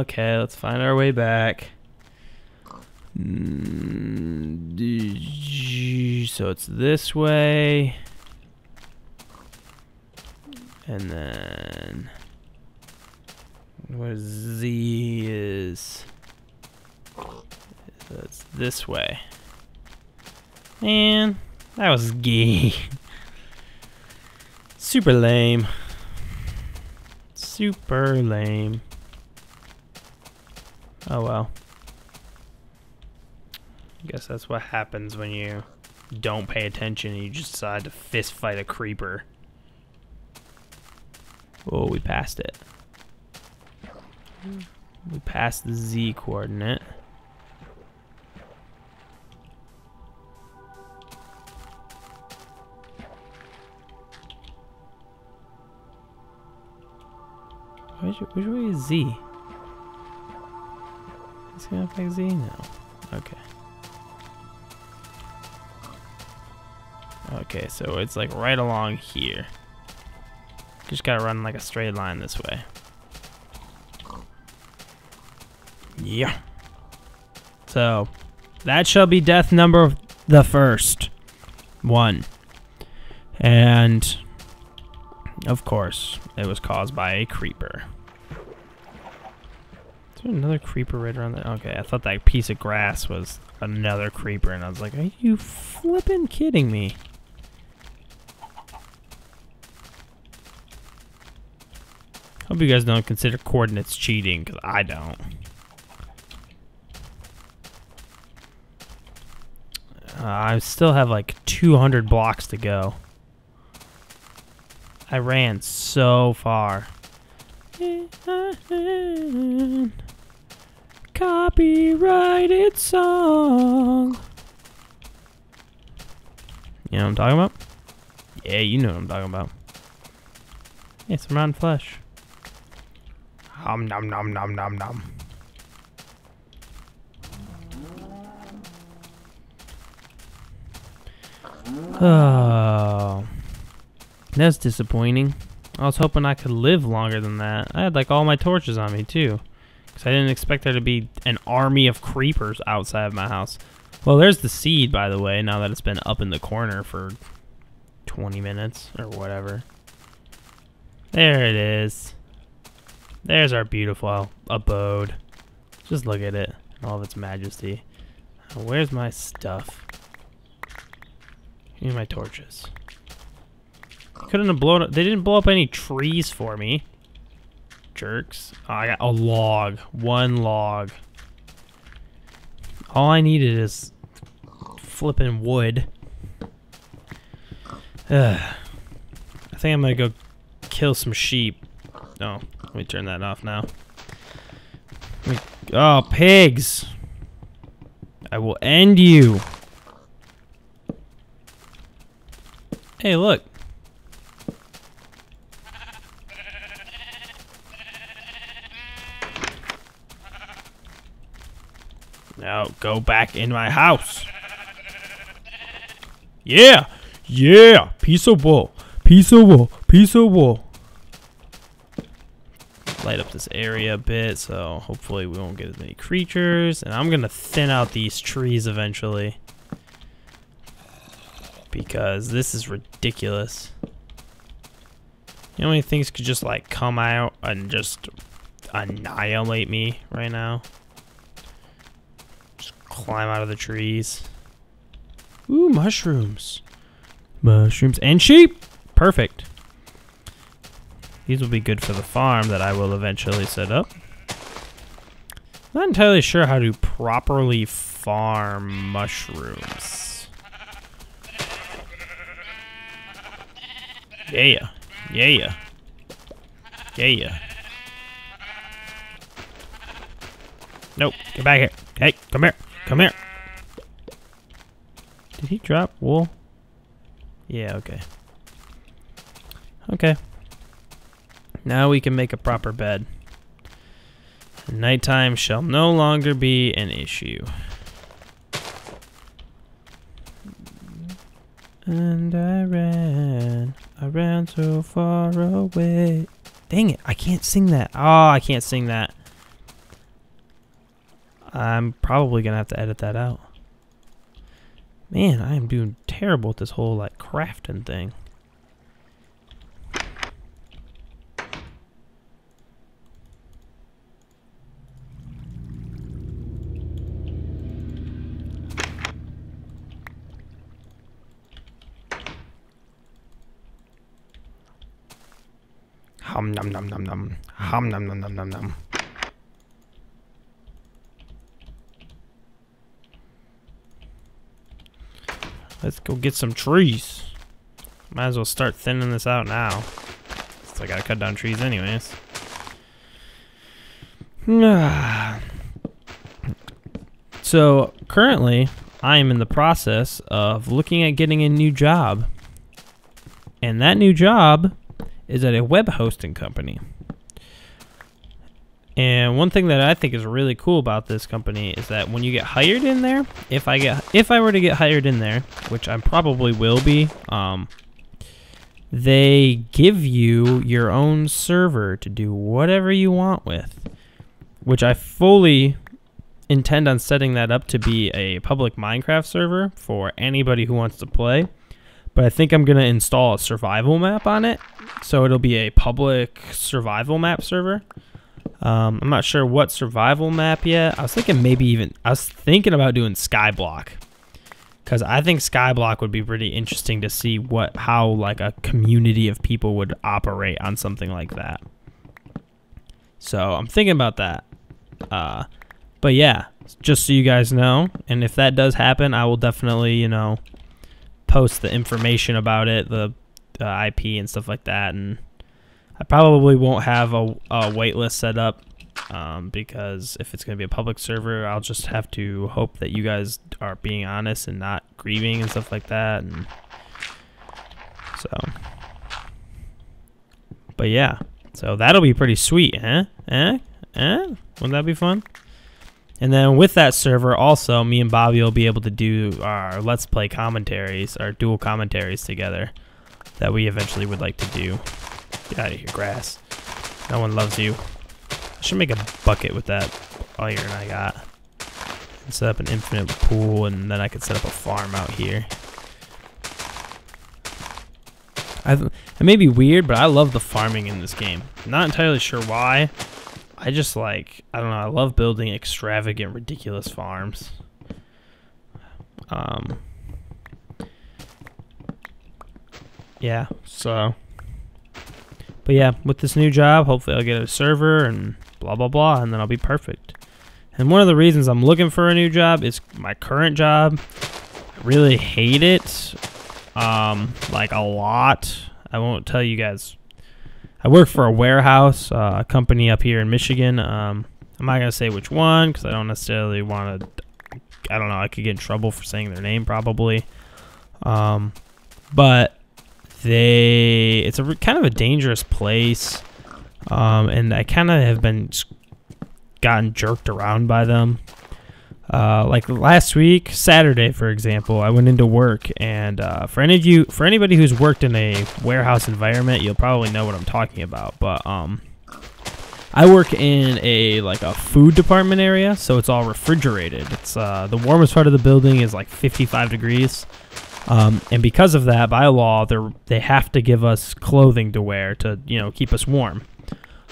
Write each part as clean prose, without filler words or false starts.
Okay, let's find our way back. So it's this way. And then where Z is. So it's this way. Man, that was gay. Super lame. Super lame. Oh well. I guess that's what happens when you don't pay attention and you just decide to fist fight a creeper. Oh, we passed it. We passed the Z coordinate. Which way is Z? It's gonna affect Z now. Okay. Okay, so it's like right along here. Just gotta run like a straight line this way. Yeah. So, that shall be death number the first. 1. And, of course, it was caused by a creeper. Is there another creeper right around there? Okay, I thought that piece of grass was another creeper, and I was like, are you flipping kidding me? Hope you guys don't consider coordinates cheating, because I don't. I still have like 200 blocks to go. I ran so far. Copyrighted song. You know what I'm talking about? Yeah, you know what I'm talking about. Yeah, some rotten flesh. Nom nom nom nom nom nom. Oh, that's disappointing. I was hoping I could live longer than that. I had like all my torches on me too, because I didn't expect there to be an army of creepers outside of my house. Well, there's the seed, by the way, now that it's been up in the corner for 20 minutes or whatever. There it is. There's our beautiful abode. Just look at it in all of its majesty. Where's my stuff? Here's my torches. Couldn't have blown up. They didn't blow up any trees for me. Jerks. Oh, I got a log. 1 log. All I needed is flipping wood. I think I'm gonna go kill some sheep. No, let me turn that off now. Oh, pigs! I will end you. Hey, look. Now go back in my house. Yeah, yeah, piece of wool, piece of wool, piece of wool. Light up this area a bit, so hopefully we won't get as many creatures. And I'm gonna thin out these trees eventually, because this is ridiculous. You know how many things could just like come out and just annihilate me right now? Just climb out of the trees. Ooh, mushrooms. Mushrooms and sheep. Perfect. These will be good for the farm that I will eventually set up. Not entirely sure how to properly farm mushrooms. Yeah. Yeah. Yeah. Nope. Get back here. Hey, come here. Come here. Did he drop wool? Yeah, okay. Okay. Now we can make a proper bed. Nighttime shall no longer be an issue. And I ran so far away. Dang it, I can't sing that. Oh, I can't sing that. I'm probably gonna have to edit that out. Man, I am doing terrible with this whole like crafting thing. Hum num num num num. Hum num num num num num. Let's go get some trees. Might as well start thinning this out now. So I gotta cut down trees anyways. So currently, I am in the process of looking at getting a new job. And that new job is at a web hosting company. And one thing that I think is really cool about this company is that when you get hired in there, if I were to get hired in there, which I probably will be, they give you your own server to do whatever you want with, which I fully intend on setting that up to be a public Minecraft server for anybody who wants to play. But I think I'm going to install a survival map on it, so it'll be a public survival map server. I'm not sure what survival map yet. I was thinking about doing Skyblock, because I think Skyblock would be pretty interesting to see how like a community of people would operate on something like that. So I'm thinking about that. But yeah, just so you guys know, and if that does happen, I will definitely, you know, post the information about it, the IP and stuff like that. And I probably won't have a waitlist set up, because if it's going to be a public server, I'll just have to hope that you guys are being honest and not grieving and stuff like that. And so, but yeah, so that'll be pretty sweet, huh? Wouldn't that be fun? And then with that server, also, me and Bobby will be able to do our Let's Play commentaries, our dual commentaries together that we eventually would like to do. Get out of here, grass. No one loves you. I should make a bucket with that iron I got. And set up an infinite pool, and then I could set up a farm out here. It may be weird, but I love the farming in this game. I'm not entirely sure why. I just like, I don't know, I love building extravagant, ridiculous farms. Yeah, so. But yeah, with this new job, hopefully I'll get a server and blah, blah, blah, and then I'll be perfect. And one of the reasons I'm looking for a new job is my current job. I really hate it, like a lot. I won't tell you guys. I work for a warehouse, a company up here in Michigan. I'm not going to say which one because I don't necessarily want to, I don't know, I could get in trouble for saying their name probably. But it's a kind of a dangerous place, and I kind of have gotten jerked around by them. Like last week, Saturday, for example, I went into work, and for anybody who's worked in a warehouse environment, you'll probably know what I'm talking about. But I work in a food department area, so it's all refrigerated. It's the warmest part of the building is like 55 degrees. And because of that, by law, they have to give us clothing to wear to, you know, keep us warm.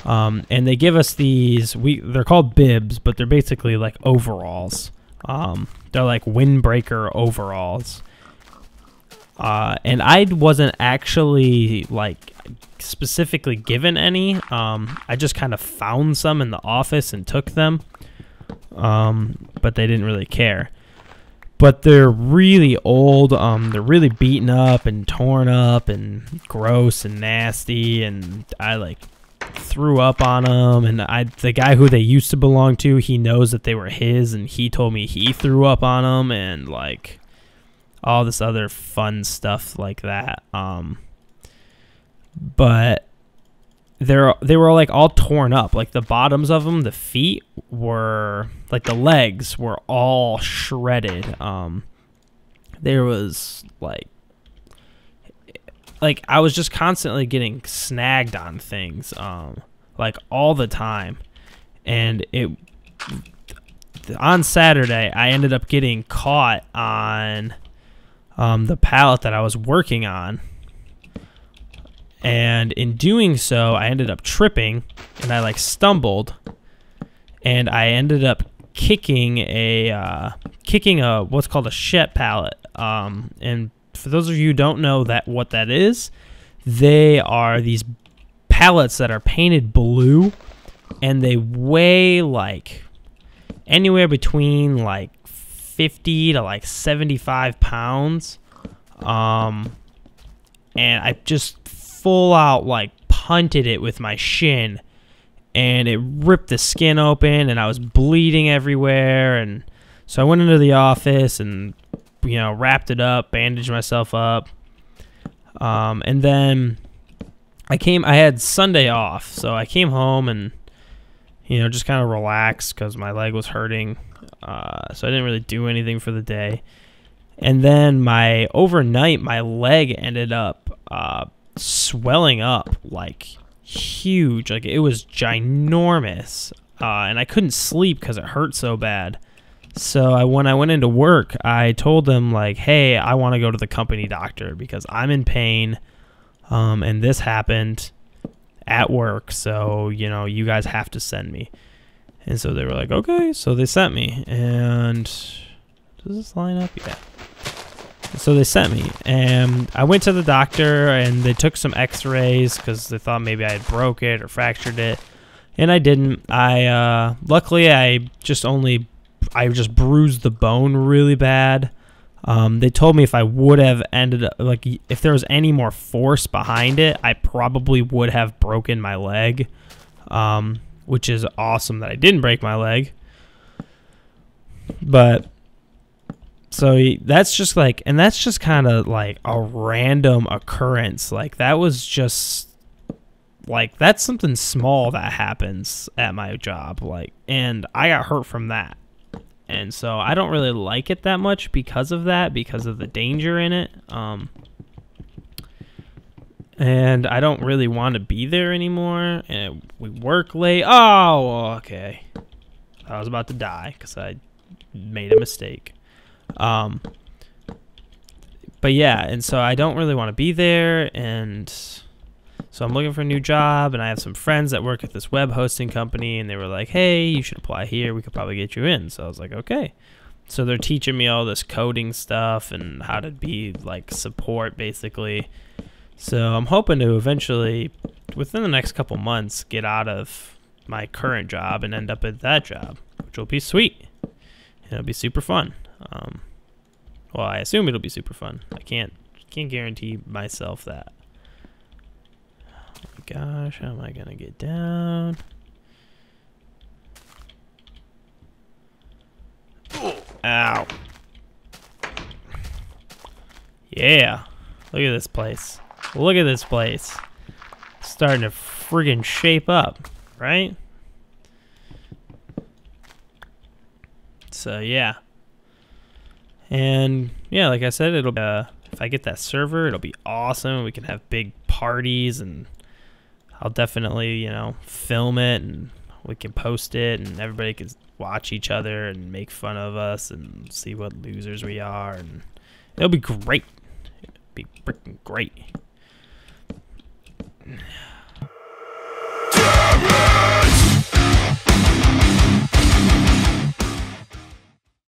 And they give us these, they're called bibs, but they're basically like overalls. They're like windbreaker overalls. And I wasn't actually like specifically given any. I just kind of found some in the office and took them. But they didn't really care. But they're really old. They're really beaten up and torn up and gross and nasty. And I like threw up on them. And the guy who they used to belong to, he knows that they were his, and he told me he threw up on them and like all this other fun stuff like that. But they were like all torn up. Like the bottoms of them, the feet were like, the legs were all shredded. There was like I was just constantly getting snagged on things, like all the time. And on Saturday, I ended up getting caught on the pallet that I was working on. And in doing so, I ended up tripping, and I like stumbled, and I ended up kicking a what's called a shet pallet. And for those of you who don't know what that is, they are these pallets that are painted blue, and they weigh like anywhere between like 50 to like 75 pounds. And I just full out like punted it with my shin, and it ripped the skin open, and I was bleeding everywhere. And so I went into the office and, you know, wrapped it up, bandaged myself up. And then I had Sunday off, so I came home and, you know, just kind of relaxed because my leg was hurting. So I didn't really do anything for the day. And then overnight, my leg ended up swelling up like huge. Like, it was ginormous. And I couldn't sleep because it hurt so bad. So when I went into work, I told them, like, hey, I want to go to the company doctor because I'm in pain. And this happened at work. So, you know, you guys have to send me. And so they were like, okay. So they sent me. And does this line up? Yeah. So they sent me, and I went to the doctor, and they took some x-rays because they thought maybe I had broke it or fractured it, and I didn't. Luckily I just bruised the bone really bad. They told me if I would have ended up, like, if there was any more force behind it, I probably would have broken my leg, which is awesome that I didn't break my leg. But so that's just like, and that's just kind of like a random occurrence. Like, that was just like, that's something small that happens at my job. Like, and I got hurt from that. And so I don't really like it that much because of that, because of the danger in it. And I don't really want to be there anymore. And we work late. Oh, okay. I was about to die because I made a mistake. But yeah, and so I don't really want to be there, and so I'm looking for a new job, and I have some friends that work at this web hosting company, and they were like, hey, you should apply here, we could probably get you in. So I was like, okay. So they're teaching me all this coding stuff and how to be like support, basically. So I'm hoping to eventually, within the next couple months, get out of my current job and end up at that job, which will be sweet. It'll be super fun. Well, I assume it'll be super fun. I can't guarantee myself that. Oh my gosh, how am I gonna get down? Ow. Yeah. Look at this place. Look at this place. It's starting to friggin' shape up, right? So yeah. And yeah, like I said, it'll be, if I get that server, it'll be awesome. We can have big parties, and I'll definitely, you know, film it, and we can post it, and everybody can watch each other and make fun of us and see what losers we are, and it'll be great. It'll be freaking great.